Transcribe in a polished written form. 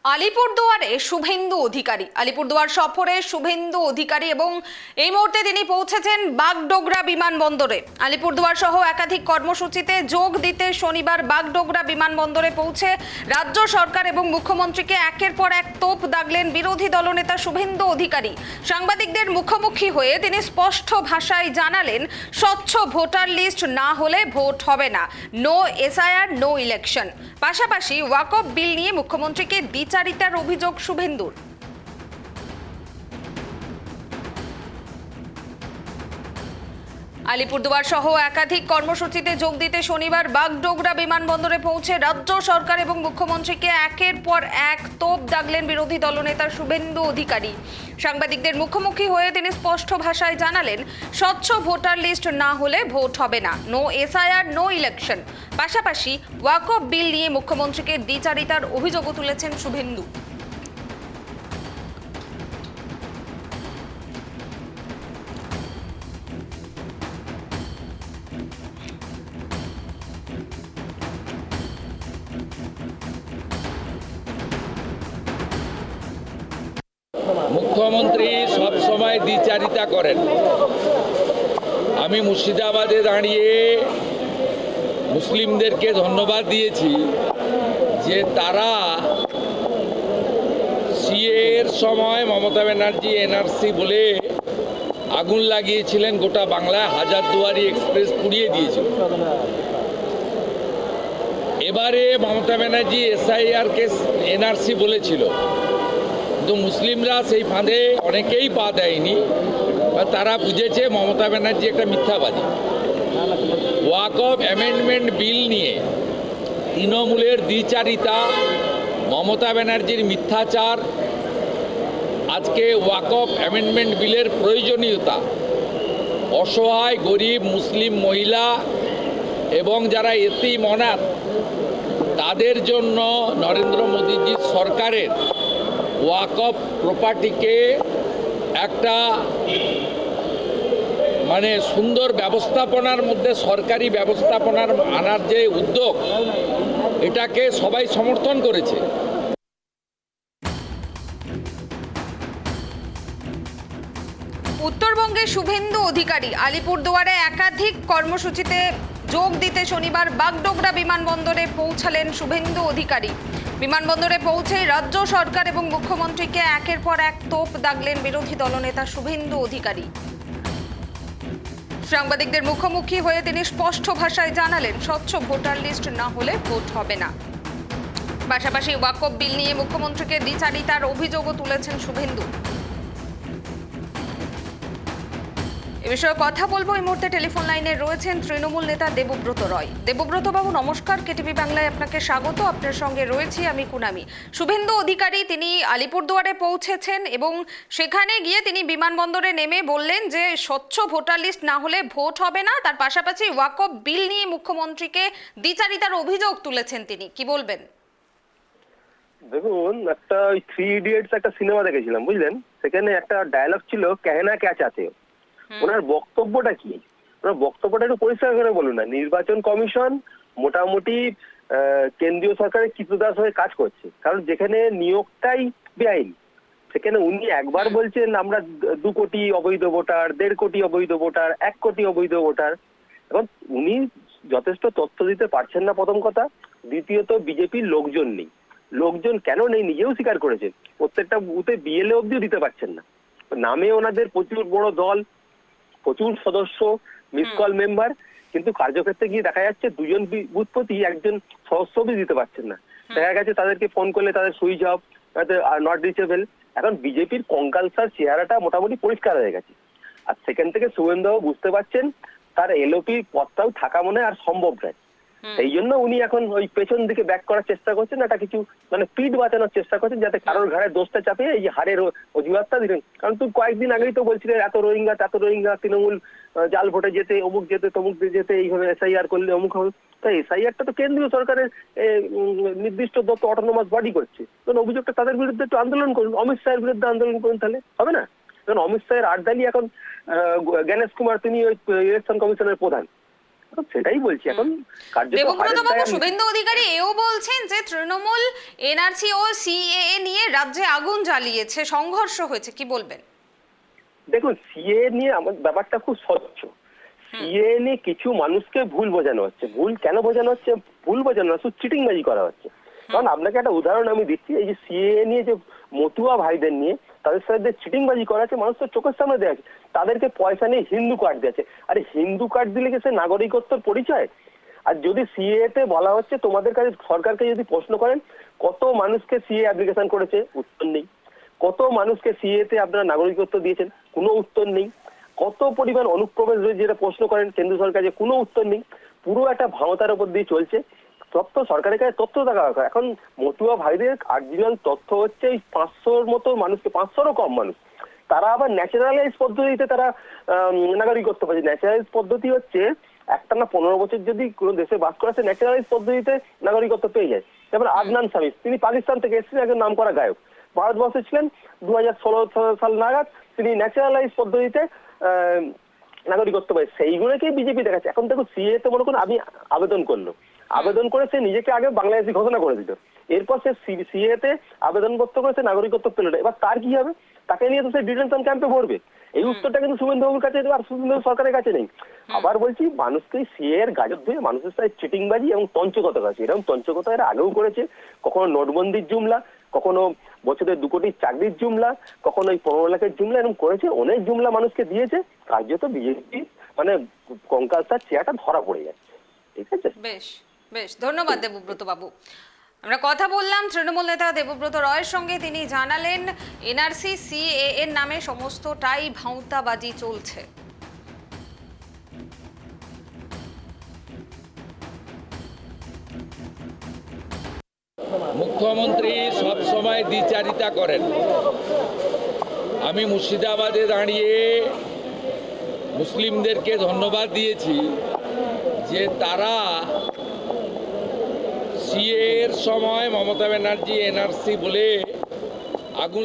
আলিপুরদুয়ারে শুভেন্দু অধিকারী, আলিপুরদুয়ার সফরে শুভেন্দু অধিকারী এবং এই মুহূর্তে তিনি পৌঁছেছেন বাগডোগরা বিমানবন্দরে। আলিপুরদুয়ার সহ একাধিক কর্মসূচিতে যোগ দিতে শনিবার বাগডোগরা বিমানবন্দরে পৌঁছে রাজ্য সরকার এবং মুখ্যমন্ত্রীকে একের পর এক তোপ দাগলেন বিরোধী দলনেতা শুভেন্দু অধিকারী। সাংবাদিকদের মুখোমুখি হয়ে তিনি স্পষ্ট ভাষায় জানালেন, স্বচ্ছ ভোটার লিস্ট না হলে ভোট হবে না, নো এসআইআর, নো ইলেকশন। পাশাপাশি ওয়াকফ বিল নিয়ে মুখ্যমন্ত্রীকে দ্বিচারিতার অভিযোগ শুভেন্দুর। আলিপুরদুয়ার সহ একাধিক কর্মসূচিতে যোগ দিতে শনিবার বাগডোগরা বিমানবন্দরে পৌঁছে রাজ্য সরকার এবং মুখ্যমন্ত্রীকে একের পর এক তোপ দাগলেন বিরোধী দলনেতা শুভেন্দু অধিকারী। সাংবাদিকদের মুখোমুখি হয়ে তিনি স্পষ্ট ভাষায় জানালেন, স্বচ্ছ ভোটার লিস্ট না হলে ভোট হবে না, নো এসআইআর, নো ইলেকশন। পাশাপাশি ওয়াকফ বিল নিয়ে মুখ্যমন্ত্রীকে দ্বিচারিতার অভিযোগও তুলেছেন শুভেন্দু। মুখ্যমন্ত্রী সব সময় দ্বিচারিতা করেন। আমি মুর্শিদাবাদে দাঁড়িয়ে মুসলিমদেরকে ধন্যবাদ দিয়েছি যে তারা সিএর সময় মমতা ব্যানার্জি এনআরসি বলে আগুন লাগিয়েছিলেন, গোটা বাংলায় হাজারদুয়ারি এক্সপ্রেস পুড়িয়ে দিয়েছিল। এবারে মমতা ব্যানার্জি এসআইআর কে এনআরসি বলেছিল, কিন্তু মুসলিমরা সেই ফাঁদে অনেকেই পা দেয়নি। তারা বুঝেছে মমতা ব্যানার্জি একটা মিথ্যাবাদী। ওয়াকফ অ্যামেন্ডমেন্ট বিল নিয়ে তৃণমূলের দ্বিচারিতা, মমতা ব্যানার্জির মিথ্যাচার, আজকে ওয়াকফ অ্যামেন্ডমেন্ট বিলের প্রয়োজনীয়তা অসহায় গরিব মুসলিম মহিলা এবং যারা এতিম অনাথ তাদের জন্য নরেন্দ্র মোদীজির সরকারের ওয়াকফ প্রপার্টিকে একটা সুন্দর ব্যবস্থাপনার মধ্যে সরকারি ব্যবস্থাপনার আনার যে উদ্যোগ, এটাকে সবাই সমর্থন করেছে। উত্তরবঙ্গে শুভেন্দু অধিকারী আলিপুরদুয়ারে একাধিক কর্মসূচিতে যোগ দিতে শনিবার বাগডোগরা বিমানবন্দরে পৌঁছালেন শুভেন্দু অধিকারী। বিমানবন্দরে পৌঁছে রাজ্য সরকার এবং মুখ্যমন্ত্রীকে একের পর এক তোপ দাগলেন বিরোধী দলনেতা শুভেন্দু অধিকারী। সাংবাদিকদের মুখোমুখি হয়ে তিনি স্পষ্ট ভাষায় জানালেন, স্বচ্ছ ভোটার লিস্ট না হলে ভোট হবে না। পাশাপাশি ওয়াকফ বিল নিয়ে মুখ্যমন্ত্রীকে দ্বিচারিতার অভিযোগও তুলেছেন শুভেন্দু। এ বিষয়ে কথা বলবো। এই মুহূর্তে টেলিফোন লাইনে রয়েছেন তৃণমূল নেতা দেবব্রত রয়। দেবব্রত বাবু নমস্কার, কেটিভি বাংলায় আপনাকে স্বাগত। আপনার সঙ্গে রয়েছি আমি কুনামি। শুভেন্দু অধিকারী তিনি আলিপুরদুয়ারে পৌঁছেছেন এবং সেখানে গিয়ে তিনি বিমানবন্দরে নেমে বললেন যে স্বচ্ছ ভোটার লিস্ট না হলে ভোট হবে না। তার পাশাপাশি ওয়াকফ বিল নিয়ে মুখ্যমন্ত্রীকে দ্বিচারিতার অভিযোগ তুলেছেন তিনি, কি বলবেন? দেখুন, একটা ওই 3 ইডিয়টস একটা সিনেমা দেখেছিলাম, বুঝলেন? সেখানে একটা ডায়লগ ছিল, কেহনা ক্যা চাতে হো। ওনার বক্তব্যটা কি? ওনার বক্তব্যটা একটু পরিষ্কার করে বলুন না। নির্বাচন কমিশন মোটামুটি কেন্দ্রীয় সরকারের কৃতদাস হয়ে কাজ করছে, কারণ যেখানে নিয়োগটাই বেআইন, সেখানে উনি একবার বলছেন আমরা 2 কোটি অবৈধ ভোটার, 1.5 কোটি অবৈধ ভোটার, 1 কোটি অবৈধ ভোটার। এবং উনি যথেষ্ট তথ্য দিতে পারছেন না, প্রথম কথা। দ্বিতীয়ত, বিজেপির লোকজন নেই। লোকজন কেন নেই নিজেও স্বীকার করেছেন। প্রত্যেকটা বুথে বিএলএ অব্দিও দিতে পারছেন না। নামে ওনাদের প্রচুর বড় দল, প্রচুর সদস্য, মিস কল মেম্বার, কিন্তু কার্যক্ষেত্রে গিয়ে দেখা যাচ্ছে 2জন বুথ প্রতি 1জন সদস্য দিতে পারছেন না। দেখা গেছে তাদেরকে ফোন করলে তাদের সুইচ অফ, নট রিচেবল। এখন বিজেপির কঙ্কালসার চেহারাটা মোটামুটি পরিষ্কার হয়ে গেছে। আর সেখান থেকে শুভেন্দু বুঝতে পারছেন তার এলওপি পদটাও থাকা মনে আর সম্ভব নয়। সেই জন্য উনি এখন ওই পেছন দিকে ব্যাক করার চেষ্টা করছেন, একটা কিছু পিঠ বাঁচানোর চেষ্টা করছেন, যাতে কারোর ঘাড়ে দোষটা চাপিয়ে এই হারের অজুহাতটা দিলেন। কারণ তুই কয়েকদিন আগেই তো বলছিলেন এত রোহিঙ্গা, তৃণমূল জাল ভোটে যেতে, অমুক যেতে, তমুক যেতে, এইভাবে এসআইআর করলে অমুক হবে। তাই এসআইআরটা তো কেন্দ্রীয় সরকারের নির্দিষ্ট দপ্তর অটোনোমাস বডি করছে। তখন অভিযোগটা তাদের বিরুদ্ধে একটু আন্দোলন করুন, অমিত শাহের বিরুদ্ধে আন্দোলন করুন, তাহলে হবে না? কারণ অমিত শাহের আড্ডালি এখন জ্ঞানেশ কুমার, তিনি ওই ইলেকশন কমিশনের প্রধান। সেটাই বলছি। এখন দেবব্রত বাবু, শুভেন্দু অধিকারী এও বলছেন যে তৃণমূল এনআরসি ও সিএএ রাজ্যে আগুন জ্বালিয়েছে, সংঘর্ষ হয়েছে, কি বলবেন? দেখুন, সিএ নিয়ে আমার ব্যাপারটা খুব স্বচ্ছ। সিএ নিয়ে কিছু মানুষকে ভুল বোঝানো হচ্ছে। ভুল কেন বোঝানো হচ্ছে? ভুল বোঝানো হচ্ছে, চিটিংবাজি করা হচ্ছে। কারণ আপনাকে একটা উদাহরণ আমি দিচ্ছি, এই যে সিএ নিয়ে যে মতুয়া ভাইদের নিয়ে তাদের সাথে যে চিটিংবাজি করা আছে, মানুষ তো চোখের সামনে দেখে। তাদেরকে পয়সা নিয়ে হিন্দু কার্ড দিয়েছে। আরে হিন্দু কার্ড দিলে কি সে নাগরিকত্বের পরিচয়? আর যদি সিএ তে বলা হচ্ছে তোমাদের কাছে, সরকারকে যদি প্রশ্ন করেন কত মানুষকে সিএ অ্যাপ্লিকেশন করেছে, উত্তর নেই। কত মানুষকে সিএ তে আপনারা নাগরিকত্ব দিয়েছেন, কোনো উত্তর নেই। কত পরিমাণ অনুপ্রবেশ রয়েছে যেটা প্রশ্ন করেন কেন্দ্র সরকার, যে কোনো উত্তর নেই। পুরো একটা ভাওতার উপর দিয়ে চলছে। তথ্য সরকারের কাছে তথ্য থাকা দরকার। এখন মতুয়া ভাইদের অরিজিনাল তথ্য হচ্ছে এই 500-র মতো মানুষকে, 500-রও কম মানুষ, তারা আবার ন্যাচারালাইজ পদ্ধতিতে তারা নাগরিকত্ব পাচ্ছে। ন্যাচারালাইজ পদ্ধতি হচ্ছে একটানা 15 বছর যদি কোনো দেশে বাস করে, সে ন্যাচারালাইজ পদ্ধতিতে নাগরিকত্ব পেয়ে যায়। যেমন আদনান সামি, তিনি পাকিস্তান থেকে এসেছিলেন, একজন নাম করা গায়ক, ভারতবর্ষে ছিলেন 2016 সাল নাগাদ, তিনি ন্যাচারালাইজ পদ্ধতিতে নাগরিকত্ব পায়। সেইগুলোকেই বিজেপি দেখাচ্ছে। এখন দেখো, সিএ তে মনে করুন আমি আবেদন করলো, আবেদন করে সে নিজেকে আগে বাংলাদেশি ঘোষণা করে দিত, এরপর সে সিএ তে আবেদনপত্র করে সে নাগরিকত্ব পেল না। এবার তার কি হবে? তাকে নিয়ে তো সে ডিটেনশন ক্যাম্পে ভরবে। এই উত্তরটা কিন্তু শুভেন্দু বাবুর কাছে আর শুভেন্দু সরকারের কাছে নেই। আবার বলছি, মানুষকে সিএ এর গাজর ধুয়ে মানুষের সাথে চিটিংবাজি এবং তঞ্চকতা আছে। এরকম তঞ্চকতা এরা আগেও করেছে। কখনো নোটবন্দির জুমলা, কখনো বছরে 2 কোটি চাকরির জুমলা, কখনো এই 15 লাখের জুমলা, এরকম করেছে। অনেক জুমলা মানুষকে দিয়েছে। কার্যত বিজেপি মানে কঙ্কাল তার চেয়ারটা ধরা পড়ে যাচ্ছে। ঠিক আছে, বেশ বেশ, ধন্যবাদ দেবব্রত বাবু। আমরা কথা বললাম তৃণমূল নেতা দেবব্রত রয়ের সঙ্গে। তিনি জানালেন এনআরসি সিএএ এর নামে সমস্তটাই ভাঁওতাবাজি চলছে। মুখ্যমন্ত্রী সব সময় দ্বিচারিতা করেন। আমি মুর্শিদাবাদে দাঁড়িয়ে মুসলিমদেরকে ধন্যবাদ দিয়েছি যে তারা সিএ এর সময় মমতা ব্যানার্জি এনআরসি বলে আগুন